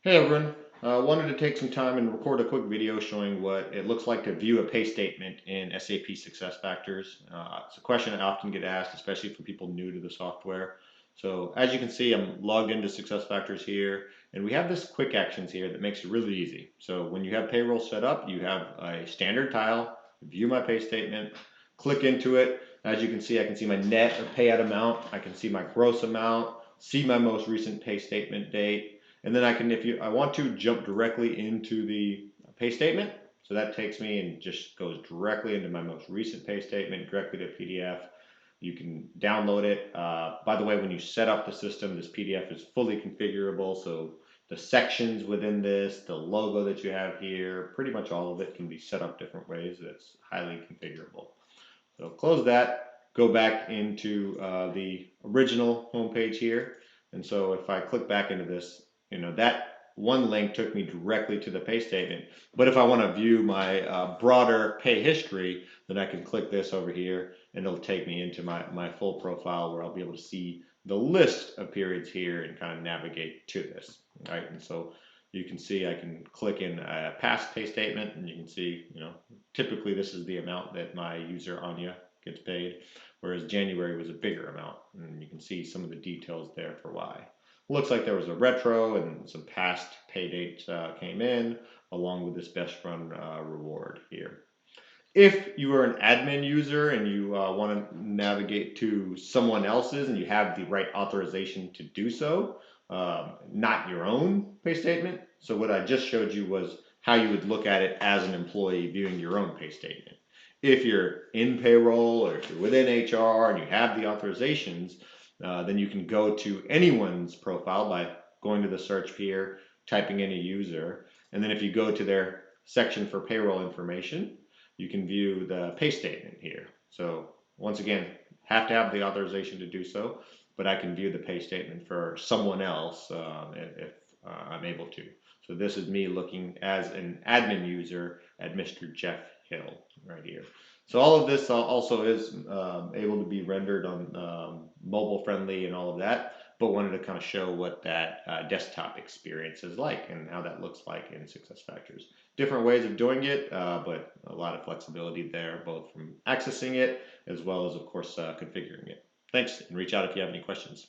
Hey everyone, wanted to take some time and record a quick video showing what it looks like to view a pay statement in SAP SuccessFactors. It's a question I often get asked, especially for people new to the software. So as you can see, I'm logged into SuccessFactors here, and we have this quick actions here that makes it really easy. So when you have payroll set up, you have a standard tile, view my pay statement, click into it. As you can see, I can see my net or payout amount, I can see my gross amount, see my most recent pay statement date, and then I can, I want to, jump directly into the pay statement. So that takes me and just goes directly into my most recent pay statement, directly to PDF. You can download it. By the way, when you set up the system, this PDF is fully configurable. So the sections within this, the logo that you have here, pretty much all of it can be set up different ways. That's highly configurable. So close that, go back into the original homepage here. And so if I click back into this, that one link took me directly to the pay statement. But if I want to view my broader pay history, then I can click this over here and it'll take me into my full profile where I'll be able to see the list of periods here and kind of navigate to this. Right. And so you can see I can click in a past pay statement and you can see, typically this is the amount that my user Anya gets paid, whereas January was a bigger amount. And you can see some of the details there for why. Looks like there was a retro and some past pay dates came in along with this best run reward here. If you are an admin user and you want to navigate to someone else's and you have the right authorization to do so, not your own pay statement. So what I just showed you was how you would look at it as an employee viewing your own pay statement. If you're in payroll or if you're within HR and you have the authorizations, then you can go to anyone's profile by going to the search here, typing in a user, and then if you go to their section for payroll information, you can view the pay statement here. So once again, have to have the authorization to do so, but I can view the pay statement for someone else if I'm able to. So this is me looking as an admin user at Mr. Jeff Hill right here. So all of this also is able to be rendered on mobile friendly and all of that, but wanted to kind of show what that desktop experience is like and how that looks like in SuccessFactors. Different ways of doing it, but a lot of flexibility there, both from accessing it as well as, of course, configuring it. Thanks, and reach out if you have any questions.